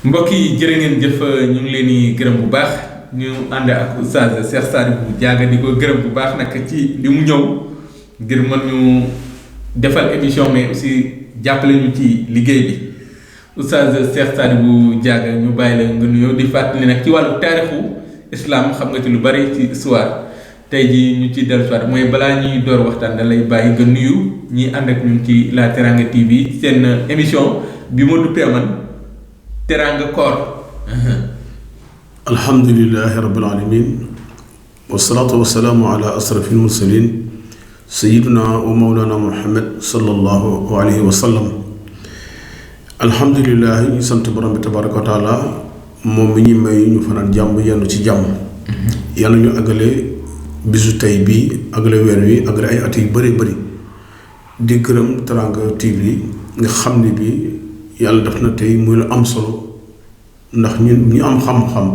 mbokk yi jërë ngeen jëf ñu ngi leen di gërëm bu baax ñu ànd ak Oustaz Cheikh Sadibou Diaga di ko gërëm bu baax nag ci li mu ñëw ngir mën ñu defal émission mais aussi jàppale ñu ci liggéey bi Oustaz Cheikh Sadibou Diaga ñu bàyyi la nga nuyoo di fàttali nag ci wàllu taarixu islam xam nga ci lu bari ci histoire tey jii ñu ci dellusiwaat mooy balaa ñuy door waxtaan da lay bàyyi nga nuyu ñi ànd ak ñun ci La Teranga TV seen émission bi ma duppee man Teranga Koor. alhamdulilahi rabbil alamin wasalaatu wasalaamu ala asrafil mursalin sayiduna wa mawlana muhammad sallallahu alayhi wa sallam. alhamdulilah ñu sant borom bi tabaraka wa taala moom mi ñu may ñu fanaan jàmm yenn ci jàmm. yàlla ñu àggale bisu tey bii àggale weer wi àggale ay at yu bëri bëri di gërëm Teranga TV nga xam ne bi yàlla def na tey muy lu am solo ndax ñun ñu am xam-xam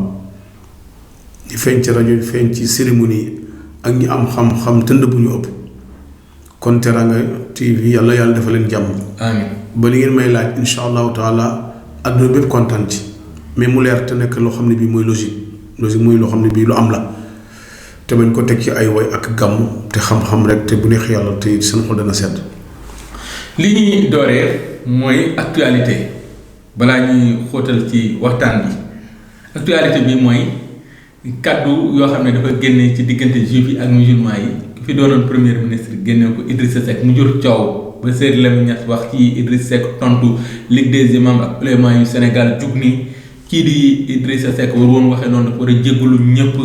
di feeñ ci rajo feeñ ci cérémonie ak ñi am xam-xam tënd bu ñu ëpp kon Teranga TV yàlla dafa leen jàmm. amiin ba li ngeen may laaj insha allahu taala adduna bépp kontaan ci mais mu leer te nekk loo xam ne bii mooy logique mooy loo xam ne bii lu am la te bañ ko teg ci ay woy ak gàmm te xam-xam rek te bu neex yàlla te seen xol dana sedd. li ñuy dooree mooy actualité balaa ñuy xóotal ci waxtaan bi actualité bi mooy kaddu yoo xam ne dafa génne ci diggante juif yi ak musulman yi ki fi doonoon premier ministre génne ko Idrissa Seck mu jur coow ba Seydou Lamine Niass wax ci Idrissa Seck tontu Ligue des imams ak uléma yu Sénégal jug ni kii di Idrissa Seck war woon waxee noonu dafa war a jéggalu ñëpp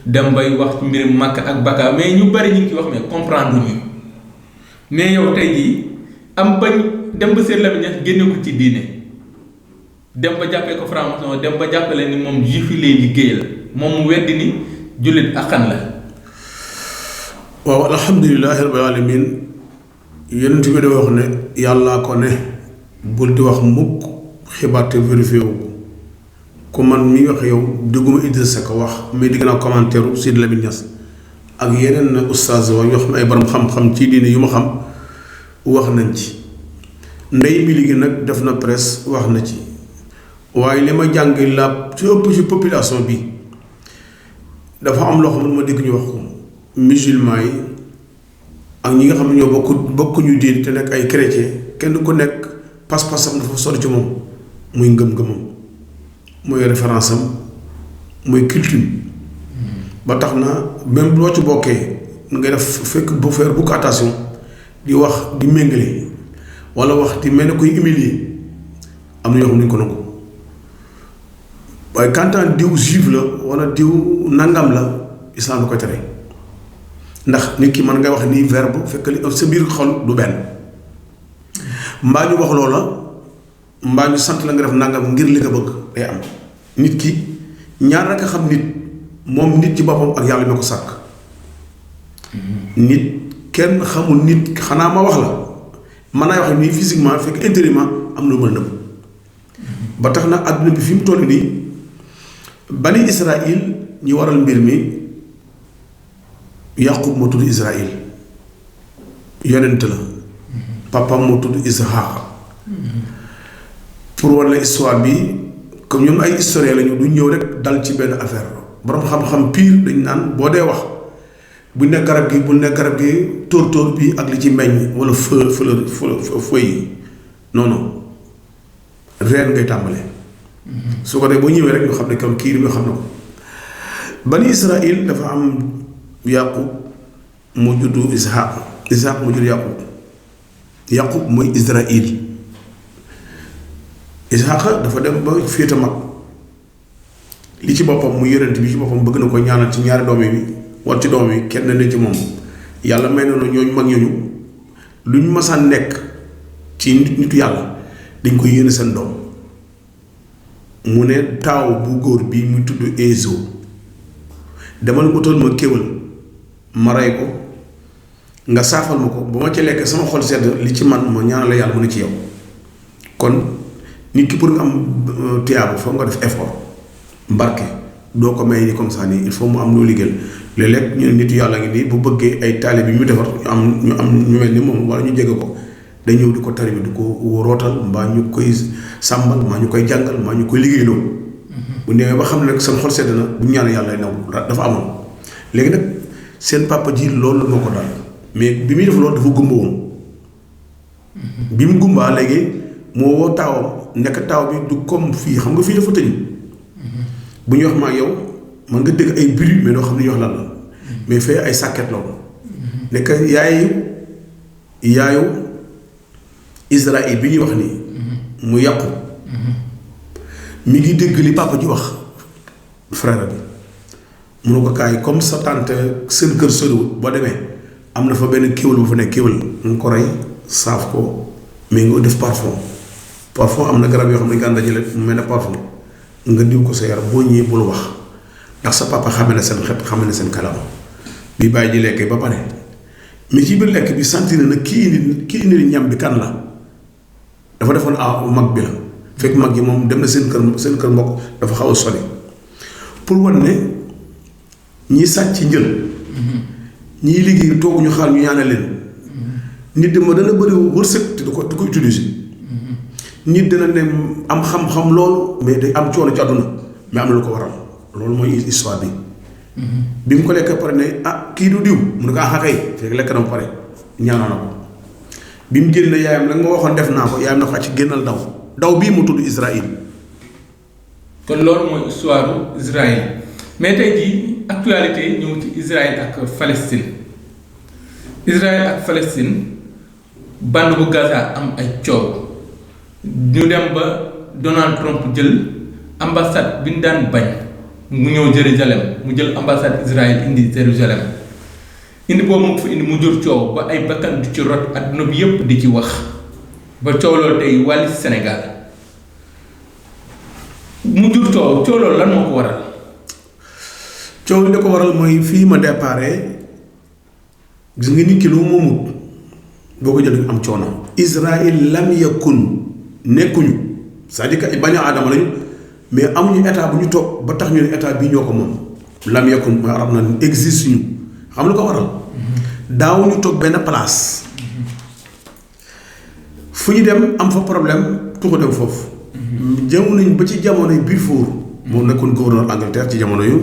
dem bay wax ci mbirum Makka ak Baka mais ñu bari ñu ngi ci wax mais comprendre ñu mais yow tey jii am bañ dem ba Seydou Lamine Niass génne ko ci diine dem ba jàppee ko franc-maçon dem ba jàppale ni moom juif yi lay liggéeyal moom mu weddi ni jullit akkan la. waaw alhamdulilahi rabbil alamin yonent bi dafa wax ne yàllaa ko ne bul di wax mukk xibaar te vérifié wu ko man mi wax yow dégguma Idrissa Seck wax mais digg naa commentaire Seydou Lamine Niass ak yeneen oustaz wa yoo xam ne ay borom xam-xam ci diine yu ma xam wax nañ ci ndey mi liggéey nag def na presse wax na ci waaye li ma jàng la ci ëpp ci population bi dafa am loo xam ne ma dégg ñu wax ko musulman yi ak ñi nga xam ne ñoo bokkuñu diin te nekk ay chrétien kenn ku nekk pas-pasam dafa sori ci moom muy ngëm-ngëmam muy référence am muy culture ba tax na même loo ci bokkee nga def fekk bu faire beaucoup attention di wax di méngale wala wax di mel ne koy humilier am na yoo xam ne ñu ko nangu waaye kantaan diw juif la wala diw nangam la islam da koy tere ndax nit ki mën ngay wax nii verbe fekk li sa biir xol du benn mbaa ñu wax loola mbaa ñu sant la nga def nangam ngir li nga bëgg day am nit ki ñaar rek a xam nit moom nit ci boppam ak yàlla mi ko sàkk nit kenn xamul nit xanaa ma wax la mën naa wax nii physiquement fekk intérieurement am na lu mën a nëbb ba tax na àdduna bi fi mu toll nii bani Israël ñi waral mbir mi Yaqub moo tudd Israël yonent la papam moo tudd Ishaq pour walla histoire bi comme ñoom ay historien lañu du ñëw rek dal ci benn affaire borom xam-xam pire dañ naan boo dee wax buñ ne garab gi buñ ne garab gi tóor-tóor bi ak li ci meññ walla fleur yi non reen ngay tàmbalee su ko dee boo ñëwee rek ñu xam ne comme kii li nga xam ne ko bani Israël dafa am Yaqub mu juddu Ishaq mu jur Yaqub mooy Israël Ishaq dafa dem ba féete mag li ci boppam mu yonent bi ci boppam bëgg na ko ñaanal ci ñaari doom yi wala ci doom yi kenn ne ci moom yàlla may na ñooñu mag ñooñu lu ñu masaan nekk ci nitu yàlla dañ koy yéene seen doom mu ne taaw bu góor bi mu tudd Ezo demal utal ma kéwal ma rey ko nga saafal ma ko ba ma ci lekk sama xol sedd li ci man ma ñaanal la yàlla mu ne ci yow kon nit ki pour nga am tiyaabu foog nga def effort mbarke doo ko may ni comme ça nii il faut mu am loo liggéeyal léeg-léeg ñu ne nit yàlla ngi nii bu bëggee ay taalibe bi ñu defar ñu am ñu mel ni moom wala ñu jege ko day ñëw di ko tarbi di ko rootal mbaa ñu koy sàmbal mbaa ñu koy jàngal mbaa ñu koy liggéeyloo bu demee ba xam ne nag seen xol sedd na bu ñaan yàlla naw dafa amoon léegi nag seen papa ji loolu moo ko dal mais bi muy def loolu dafa gumba woon bi mu gumbaa léegi moo woo taawam nekk taaw bi du comme fii xam nga fii dafa tëj bu ñu wax maa yow man nga dégg ay bruit mais doo xam ne ñu wax lan la mais fee ay sàkket la woon nekk yaayu Israël bi ñuy wax nii mu yàqu mi ngi dégg li papa ji wax frère bi mu ne ko kaay comme sa tante seen kër soriwul boo demee am na fa benn kéwél bu fa nekk kéwél nga ko rey saaf ko mais nga def parfum am na garab yoo xam ne nga dajale mu mel ne parfum nga diw ko sa yaram boo ñëwee bul wax ndax sa papa xame na seen xet xame na seen kalam bi bàyyi ji lekkee ba pare mais ci biir lekk bi sentir na kii indi ñam bi kan la dafa defoon mag bi la fekk mag yi moom dem na seen kër mbokk dafa xaw a sori pour wan ne ñi sàcc njël ñiy liggéey tooguñu xaar ñu ñaanal leen nit dama dana bëri wërsëg te du ko utiliser nit dana ne am xam-xam loolu mais day am coono ci àdduna mais am na lu ko waral loolu mooy histoire bi mu ko lekk pare ne kii du diw mu ne ko kay fekk lekk na mu pare ñaanal na ko bi mu génne yaayam nag ma waxoon def naa ko yaayam na ko acc génnal daw bii mu tudd Israël. kon loolu mooy histoire Israël mais tey jii actualité ñëw ci Israël ak Palestine Israël ak Palestine bande bu Gaza am ay coow ñu dem ba Donald Trump jël ambassade bi ñu daan bañ mu ñëw Jérusalem mu jël ambassade Israël indi Jérusalem indi boobu mu fa indi mu jur coow ba ay bakkan di ci rot adduna bi yépp di ci wax ba coow loolu tey wàlli Sénégal mu jur coow loolu lan moo ko waral. coow li da ko waral mooy fii ma déparé gis nga nit ki lu moomut boo ko jël am coono. Israël lam yakun nekkuñu c'est-à-dire que bañ a aadama lañu mais amuñu état bu ñu toog ba tax ñu ne état bii ñoo ko moom. lam yakun mooy arab na existe ñu xam lu ko waral. daawuñu toog benn place. fu ñu dem am fa problème tuxu dem foofu. jëm nañ ba ci jamonoy Balfour. moo nekkoon gouverneur Angleterre ci jamono yu.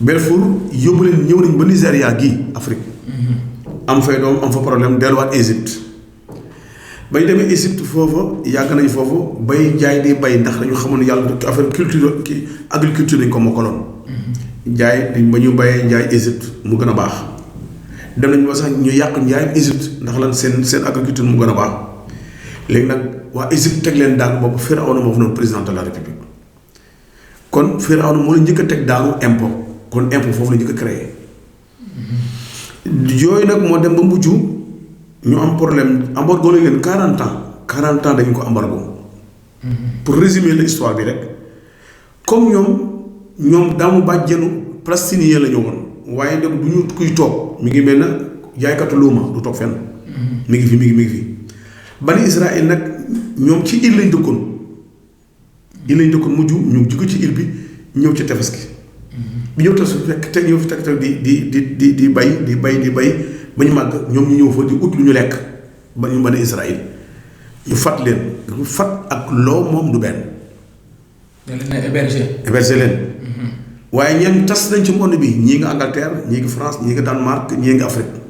Balfour yóbbu leen ñëw nañ ba Nigéria gii Afrique. am fay doom am fa problème delluwaat Égypte. bañ demee Égypte foofa yàgg nañ foofu bay jaay di bay ndax dañu xamoon yàlla affaire culture ki agriculture dañ ko mokkaloon. jaay ba ñu bayee jaay Égypte mu gën a baax. dem nañ ba sax ñu yàq njaayam Égypte ndax lan seen agriculture mu gën a baax léegi nag waa Égypte teg leen daan boobu Firawna moo fa noonu président de la République kon Firawna moo la njëkk a teg daanu impôt kon impôt foofu la njëkk a créé yooyu nag moo dem ba mujj ñu am problème embargo la leen 40 ans dañu ko embargo pour résumer l'histoire bi rek comme ñoom daamu bàjjenu palestinien la ñu woon waaye nag du ñu kuy toog mi ngi mel na jaaykatu luuma du toog fenn mi ngi fi bani Israël nag ñoom ci île lañ dëkkoon mujj ñu jóge ci île bi ñëw ci tefes gi bi ñëw tefes fekk teg ñëw fi teg di bay ba ñu màgg ñoom ñu ñëw fa di ut lu ñu lekk ba ñu bani Israël ñu fat leen fat ak loo moom du benn da leen a héberger leen waaye ñeen tas nañ ci monde bi ñii nga Angleterre ñii nga France ñii nga Danemark ñii nga Afrique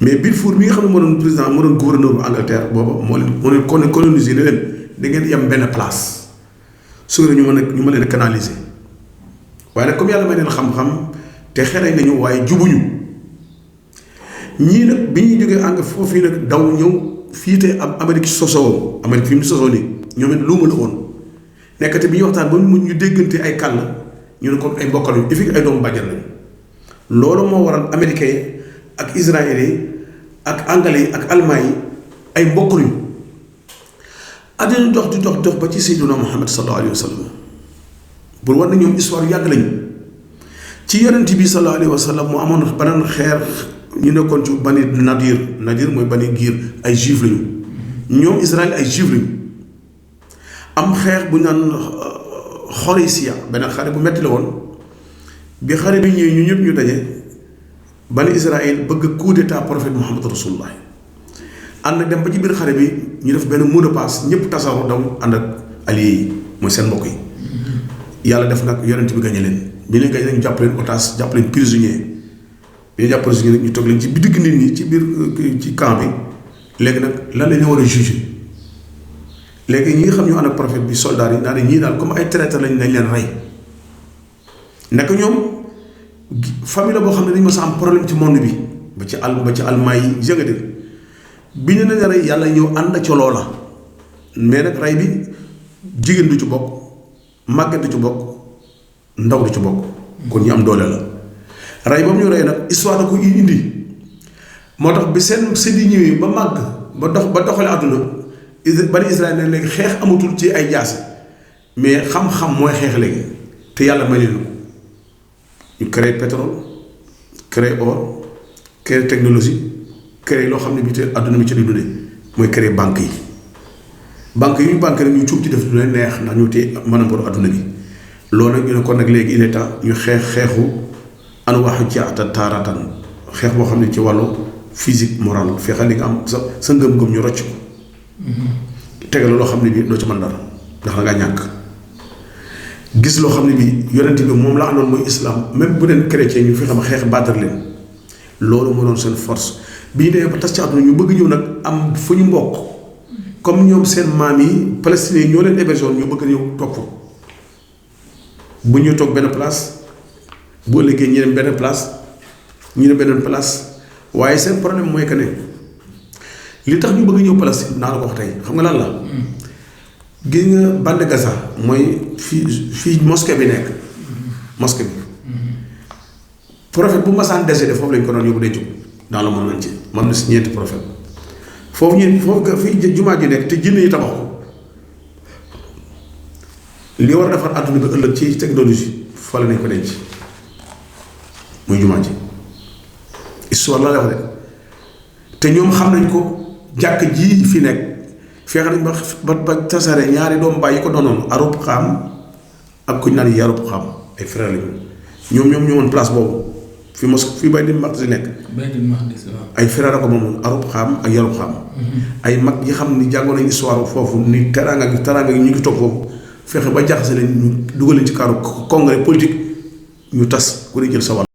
mais Balfour mi nga xam ne moo doon président moo doon gouverneur bu Angleterre booba moo leen coloniser ne leen da ngeen yem benn place su ñu mën leen a canaliser waaye nag comme yàlla may leen xam-xam te xereñ nañu waaye jubuñu ñii nag bi ñuy jógee Angleterre foofu yi nag daw ñëw fii te am Amérique sosoo Amérique fi mu sosoo nii ñoom it luuma la woon nekkate bi ñuy waxtaan ba mu ñu déggante ay kàll ñu ne comme ay mbokkal yu efficace ay doomu bàjjan lañu loolu moo waral américains yi ak israéliens yi ak anglais yi ak allemand yi ay mbokk lañu àddina dox di dox ba ci Seydina Muhammad sallallahu alayhi wa sallam pour war na ñoom histoire yu yàgg lañu ci yonent bi sallallahu alayhi wa sallam mu amoon beneen xeer ñu nekkoon ci bani nadir mooy bani giir ay juif lañu ñoom Israël ay juif lañu am xeex bu ñu naan Xorisiya benn xare bu metti la woon bi xare bi ñëwee ñu ñëpp ñu daje bani Israël bëgg coup d'état prophète Muhammad rasulullah ànd dem ba ci biir xare bi ñu def benn mot de passe ñëpp tasaaroo daw ànd ak alliés yi mooy seen mbokk yi yàlla def nag yonent bi gañe leen bi leen gañe ñu jàpp leen otage jàpp leen prisonnier bi ñu jàpp prisonnier nag ñu toog leen ci digg nit ñi ci biir ci camp bi léegi nag lan la ñu war a juger léegi ñi nga xam ñu ànd ak prophète bi soldats yi naa ne ñii daal comme ay traître lañ leen rey nekk ñoom famille la boo xam ne dañu mës a am problème ci monde bi ba ci almaa yi jëngate bi ñu ne rey yàlla ñëw ànd ca loola mais nag rey bi jigéen du ci bokk màgget du ci bokk ndaw du ci bokk kon ñu am doole la rey ba mu ñu rey nag histoire da ko indi moo tax bi seen séddi ñëwee ba màgg ba doxale àdduna bani Israël ne léegi xeex amatul ci ay jaasi mais xam-xam mooy xeex léegi te yàlla may leen ko ñu créé pétrole créé or créé technologie créé loo xam ne bi te àdduna bi ci di dundee mooy créé banque yi ñu banque rek ñu cuub ci def lu leen neex ndax ñu téye mën a boru àdduna bi loolu nag ñu ne kon nag léegi il est temps ñu xeexu an waxu jaata taaratan xeex boo xam ne ci wàllu physique morale feexal li nga am sa ngëm-ngëm ñu rocc ko tegal loo xam ne bi doo ci mën dara ndax da ngaa ñàkk gis loo xam ne bi yonent bi moom la àndoon mooy islam même bu leen chrétien ñu fexe ba xeex battre leen loolu moo doon seen force bi ñu demee ba tas ci àdduna ñu bëgg ñëw nag am fu ñu mbokk comme ñoom seen maam yi palestiniens ñoo leen hébergé woon ñu bëgg ñëw toog fa bu ñu toog benn place boo liggéey ñu dem benn place ñu dem beneen place waaye seen problème mooy que ne li tax ñu bëgg ñëw Palestine naa la ko wax tey xam nga lan la. gis nga bande Gaza mooy fii mosquée bi nekk. mosquée bi. prophète bu masaan décédé foofu lañ ko doon yóbbu denc ko dans le monde entier moom na si ñeenti prophète foofu fii jumaa ji nekk te jinne yi tabax ko li war a defar àdduna bi ëllëg ci technologie fale nañ ko denc muy jumaa ji histoire la wax de te ñoom xam nañ ko jàkk ji fi nekk feex nañ ba tasare ñaari doom bàyyi ko doonoon arub xaam ak kuñ naan yarub xaam ay frère lañu ñoom ñëwoon place boobu fi fi Baytul Maqdis nekk ay frère ko moom arub xaam ak yarub xaam ay mag yi xam ni jàngoon nañ histoire foofu ni teraanga gi ñu ngi toog foofu fexe ba jaxase leen ñu dugal leen ci kaaru congrès politique ñu tas ku ne jël sa wàll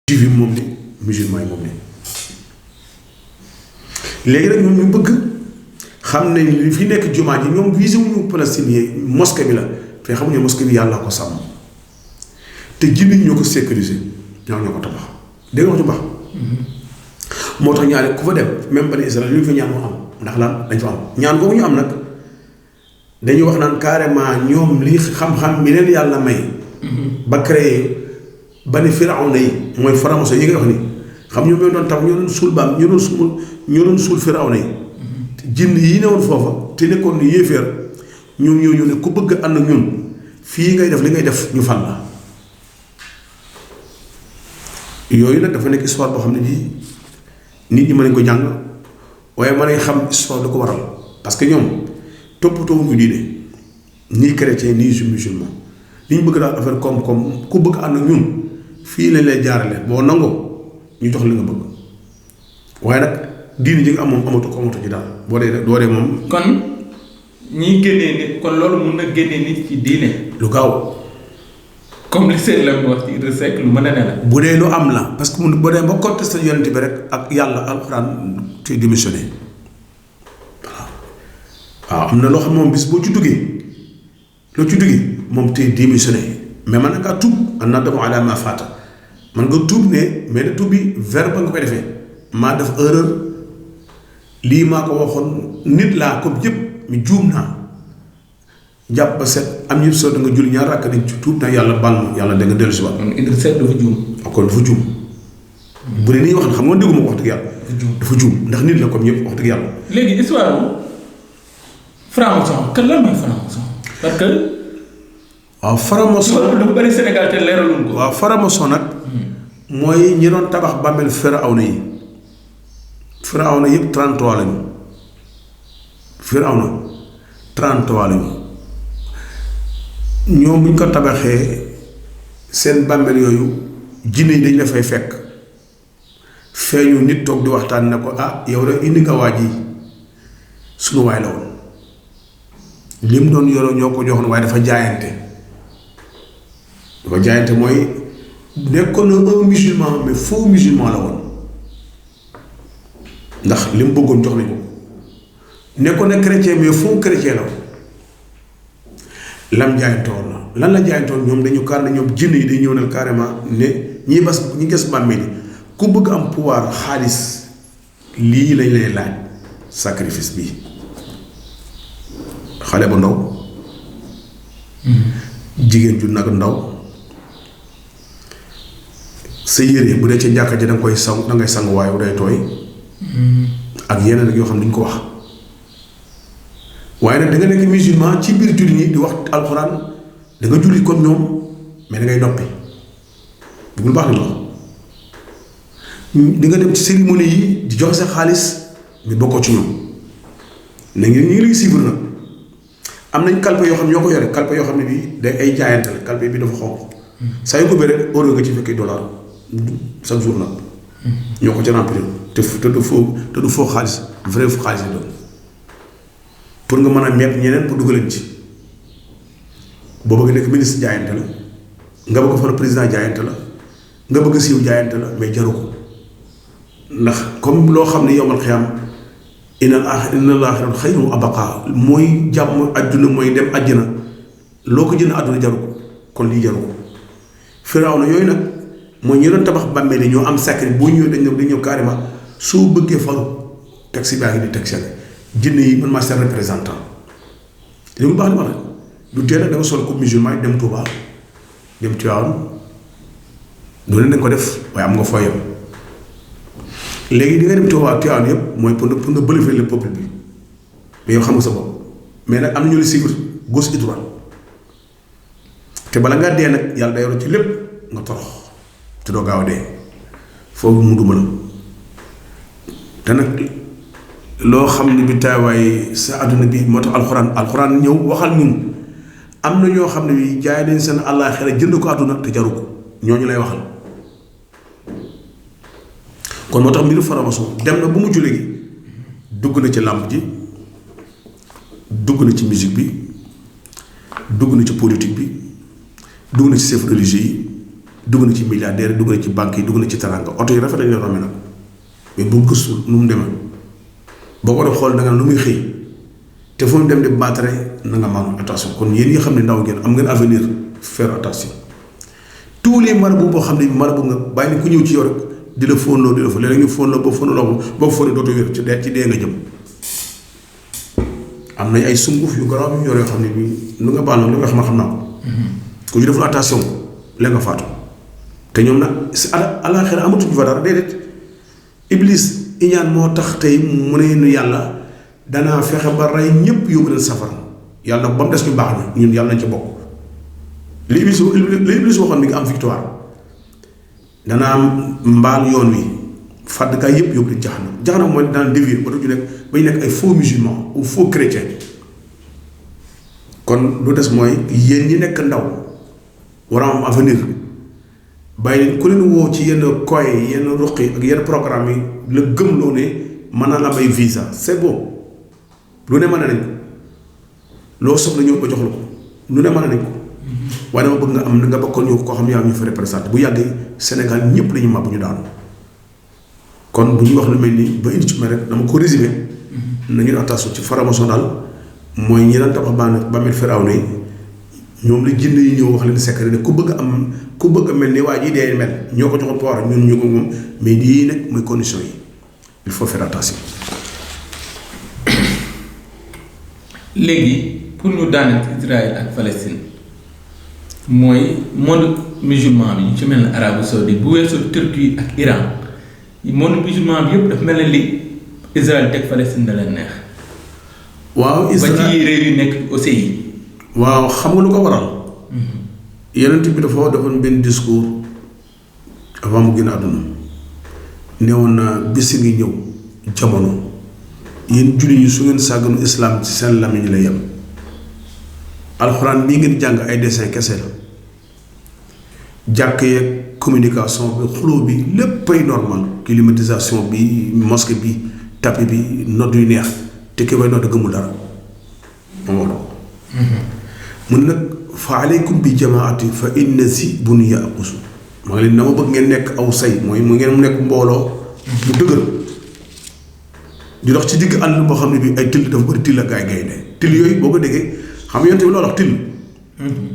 juif yi moom ni musulman yi moom ni léegi nag ñoom ñu bëgg xam ne li fi nekk jumaa ji ñoom visé wuñu palestinien mosquée bi la te xamuñu mosquée bi yàlla ko sàmm te jinne ñoo ko sécuriser ñoo ko tabax dégg nga wax ju baax moo tax ñaare ku fa dem même bani Israël lu ñu fa ñaan moo am ndax lan dañ fa am ñaan googu ñu am nag dañuy wax naan carrément ñoom li xam-xam mi leen yàlla may ba créé bani Firawna yi mooy franc-maçon yi nga wax ni xam ñoom ñoo doon tax ñoo doon suul baam ñoo doon suul Firawna yi jinn yi newoon foofa te nekkoon ni yéeféer ñoom ñoo ne ku bëgg ànd ak ñun fii ngay def li ngay def ñu fal la yooyu nag dafa nekk histoire boo xam ne bii nit ñi mën nañ ko jàng waaye mën nañ xam histoire da ko waral parce que ñoom toppatoo ñu diine nii chrétien nii musulman li ñu bëgg daal affaire koom-koom ku bëgg ànd ak ñun fii lañ lay jaarale boo nangoo ñu jox li nga bëgg waaye nag diine ji nga am moom amatu ci daal boo dee moom. kon ñiy génnee nit kon loolu mun na génnee nit ci diine. lu gaaw. comme li seen la wax ci Idrissa Seck lu mën a ne la. bu dee lu am la parce que bu dee ba contesté yonent bi rek ak yàlla alxuraan te démissionné waaw am na loo xam moom bis boo ci duggee moom te démissionné mais man ngaa tuub an nadamu ala ma faata man nga tuub ne mais ne tuub bi verbe nga koy defee maa def erreur lii maa ko waxoon nit laa comme yëpp mi juum naa jàpp ba set am yëpp soo da nga julli ñaar rakk dañ ci tuub na yàlla baal ma yàlla da nga dellu si waat. kon Idrissa Seck dafa juum. kon dafa juum. bu dee nii wax na xam nga dégguma ko wax dëgg yàlla. dafa juum ndax nit la comme ñëpp wax dëgg yàlla. léegi histoire bu franc-maçon kan lan mooy franc-maçon parce que. waaw franc-maçon loolu dafa bëri Sénégal te leeraluñ ko. waaw franc-maçon nag. mooy ñi doon tabax bàmmeel Firawna yi. Firawna yëpp 33 lañu. Firawna 33 lañu. ñoom bu ñu ko tabaxee seen bàmmeel yooyu jinne yi dañ la fay fekk feeñu nit toog di waxtaan ne ko ah yow rek indi nga waa ji sunu waay la woon lim doon yoroo ñoo ko joxoon waaye dafa jaayante mooy nekkoon na un musulman mais faux musulman la woon ndax li mu bëggoon jox nañu ko nekkoon na chrétien mais faux chrétien la woon lam jaayantoon la lan la jaayantoon ñoom dañu kaar na ñoom jinn yi day ñëw nal carrément ne ñi ges bàmmeel yi ku bëgg am pouvoir xaalis lii lañ lay laaj sacrifice bi xale bu ndaw jigéen ju nag ndaw sa yére bu dee ca jàkka ji danga koy sang dangay sang waaye day tooy ak yeneen rek yoo xam ne duñ ko wax waaye nag da nga nekk musulman ci biir julli ñi di wax alxuraan da nga julli comme ñoom mais da ngay noppi bugul baax ni la di nga dem ci cérémonie yi di joxe sa xaalis mais bokkoo ci ñoom na ngi ñu ngi lay suivre nag am nañ kalpe yoo xam ne ñoo ko yore kalpe yoo xam ne bii day ay jaayante la kalpe bi dafa xonq saa yu ko béré euro nga ci fekkee dollar chaque jour nag ñoo ko ci remplir te du foo xaalis vrai fu xaalis yi doon pour nga mën a meeb ñeneen pour dugaleen ci boo bëgg nekk ministre jaayante la nga bëgg far président jaayante la nga bëgg siiw jaayante la mais jaru ko ndax comme loo xam ne yowmal xiyaam inna al-aaxirata xayrun wa abqaa mooy jàmm àdduna mooy dem àjjana loo ko jënd àdduna jaru ko kon lii jaru ko Firawna yooyu nag mooy ñi doon tabax bàmmeel yi ñoo am secret boo ñëwee dañ ñëw carrément soo bëggee falu taxi baa ngi di taxi jinne yi man maa seen représentant léegi lu baax li ma la du teel a da nga sol ko musulman yi dem Touba dem Tivaouane doone nañ ko def waaye am nga foo yem léegi di nga dem Touba Tivaouane yëpp mooy pour nga bëlifee le peuple bi mais yow xam nga sa bopp mais nag am na ñu la suivre gauche et droite te bala ngaa dee nag yàlla day yor ci lépp nga torox te doo gaaw a dee foofu mu duma la te nag loo xam ne bi taawaay sa àdduna bi moo tax alxuraan ñëw waxal ñun am na ñoo xam ne bi jaay nañ seen àllaaxira jënd ko àdduna te jaru ko ñooñu lay waxal kon moo tax mbiru faramason dem na bu mujj léegi dugg na ci làmb ji dugg na ci musique bi dugg na ci politique bi dugg na ci chef religieux yi dugg na ci milliardaire dugg na ci banque yi dugg na ci taranga oto yi rafet lañ leen romee nag mais bu gëstu nu mu demee boo ko def xool da nga lu muy xëy te fu mu dem di battre na nga maanaam attention kon yéen ñi xam ne ndaw ngeen am ngeen avenir faire attention tous les marabouts boo xam ne marabout nga bàyyi ni ku ñëw ci yow rek di la fóonloo di la fa léeg-léeg ñu fóonloo boo fóonloo boo fóonee dootoo wér ci dee nga jëm am nañ ay sunguf yu garaaw yu yor yoo xam ne bii lu nga baal na li nga xam naa ko ku ñu deful attention la nga faatu te ñoom nag si àllaaxira amatuñu fa dara déedéet iblis iñaan moo tax tey mu ne nu yàlla danaa fexe ba rey ñëpp yóbbu leen safara yàlla nag ba mu des ñu baax na ñun yàlla nañ ci bokk li iblis waxoon mi ngi am victoire danaa am mbaal yoon wi fàddkaay yëpp yóbbu leen jaxanam mooy daan dévier ba du ñu nekk ba ñu nekk ay faux musulmans ou faux chrétiens kon lu des mooy yéen ñi nekk ndaw war a am avenir bàyyi leen ku leen woo ci yenn koy yenn ruqi ak yenn programme yi la gëm loo ne mën naa la may visa c'est bon lu ne mën nañ ko loo soxla ñëw ba jox la ko lu ne mën nañ ko waaye dama bëgg nga am nga bokkoon ñëw koo xam ne yaa ñu fa représenté bu yàggee Sénégal ñëpp lañu màbb ñu daanu kon bu ñu wax lu mel nii ba indi ci rek dama ko résumé nañu attention ci faramason daal mooy ñi daan tabax ba mel Firawna yi ñoom la jinn yi ñëw wax leen secret ne ku bëgg a mel ni waa ji dee mel ñoo ko joxoon pouvoir ñun ñu ko moom mais lii nag mooy condition yi il faut faire attention. léegi pour ñu daaneel Israël ak Palestine mooy monde musulman bi ñu ci mel ne Arabie Saoudite bu weesoo Turquie ak Iran monde musulman bi yëpp dafa mel ne li Israël teg Palestine da leen neex. waaw Israël ba ci réew yi nekk aussi yi. waaw xam nga lu ko waral. Yonent bi dafa defoon benn discours avant mu génn àdduna newoon na bés ngi ñëw jamono yéen jullit yi su ngeen sàgganu islam ci seen lamiñ la yem alxuraan bii ngeen jàng ay dessin kese la jàkk yeeg communication bi xuloo bi léppay normal climatisation bi mosquée bi tapis bi nodd yu neex te ki koy nodd gëmul dara moom wax mun nag fa aleykum bi jamaati fa inna si bu nu yàqusu maa ngi leen dama bëgg ngeen nekk aw say mooy mu ngeen nekk mbooloo bu dëgër di dox ci digg àll boo xam ne bi ay till dafa bëri till ak gaay gaynde till yooyu boo ko déggee xam nga yonte bi loolu wax till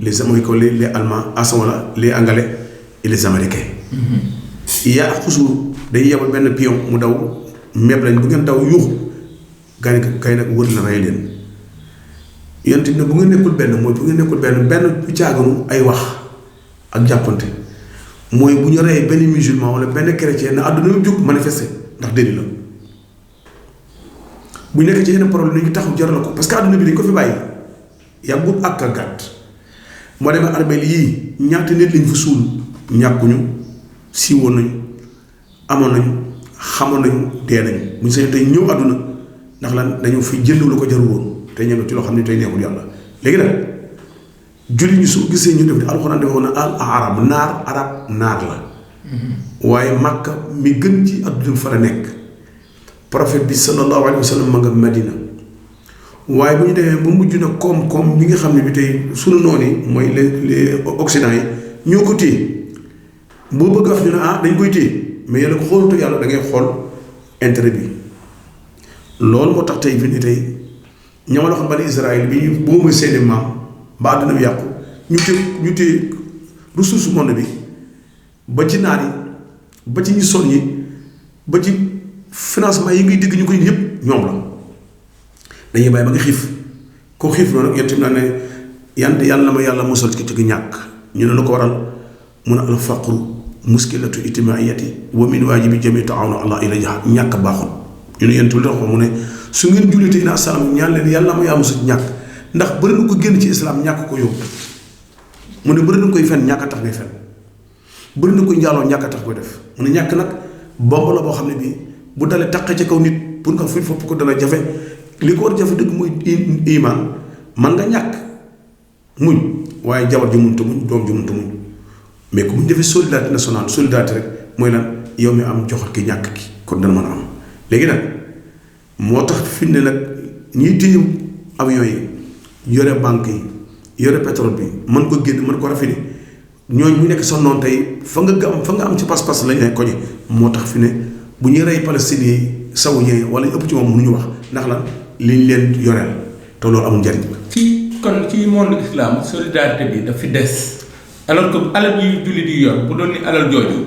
les mooy ko les allemands wala les anglais et les américains yaa xusu day yebal benn pion mu daw meeb lañ bu ngeen daw yuuxu gaay nag wër la rey leen yonte bi nag bu ngeen nekkul benn mooy bu ngeen nekkul benn bu caaganu ay wax ak jàppante mooy bu ñu reyee benn musulman wala benn chrétien na àdduna yëpp jóg manifester ndax déli la bu nekk ci yenn problème ñu taxaw jaral ko parce que àdduna bi dañ ko fi bàyyi yàggut ak a gàtt moo demee armeel yii ñaata nit lañ fa suul ñàkkuñu siiwoon nañu amoon nañu xamoon nañu dee nañu bu ñu sañoon tey ñëw àdduna ndax lan dañoo fi jënd lu ko jarul woon te ñëw ci loo xam ne tey neexul yàlla léegi nag jullit ñi su gisee ñu def di alxuraan defoon na al arab naar la waaye Makka mi gën ci àdduna fa la nekk prophète bi sallallahu alayhi wa sallam ma nga Madina waaye bu ñu demee ba mujj na koom-koom bi nga xam ne bi tey sunu noon yi mooy les occident yi ñoo ko téye boo bëgg wax ñu ne dañ koy téye mais yàlla ko xoolatu yàlla da ngay xool intérêt bi loolu moo tax tey fi ni tey ñama la xam bani Israël bi ñu boobu seeni maam ba àdduna bi yàqu ñu téye ressource monde bi ba ci naar yi ba ci ñu son yi ba ci financement yi ngay dégg ñu koy yëpp ñoom la dañuy bàyyi ba nga xiif koo xiif noonu nag yéen tamit naa ne yàlla na ma yàlla mosal ci ñàkk ñu ne lu ko waral mun a al faqru muskilatu ijtimaiyati wa min waajibi jami taawunu allah ilayha ñàkk baaxul ñu ne yéen tamit wax mu ne su ngeen jullitee ina asalaam ñaan leen yàlla na ma yaa mosal ci ñàkk ndax bëri na ko génn ci islam ñàkk ko yóbbu mu ne bëri na koy fen ñàkk tax ngay fen bëri na koy njaaloo ñàkk tax koy def mu ne ñàkk nag bomb la boo xam ne bii bu dalee taqee ci kaw nit pour nga fi fopp ko dana jafe li ko war jafe dëgg mooy iman man nga ñàkk muñ waaye jabar ju munta muñ doom ju munta muñ mais ku muñ defee solidarité nationale solidarité rek mooy lan yow mi am joxat ki ñàkk ki kon dana mën a am léegi nag moo tax fi ne nag ñiy téye avion yi yore banque yi yore pétrole bi mën ko génn mën ko rafetlu ñooñu bu nekk sa noonu tey fa nga am ci pas-pas lañ lay koñe moo tax fi ne bu ñuy rey palestiniens yi saoudien yi wala ñu ëpp ci moom mënuñu wax ndax lan liñ leen yoreel te loolu amul njariñ. kon ci monde islam solidarité bi daf fi des alors que alal yi jullit yi yor bu doon ni alal jooju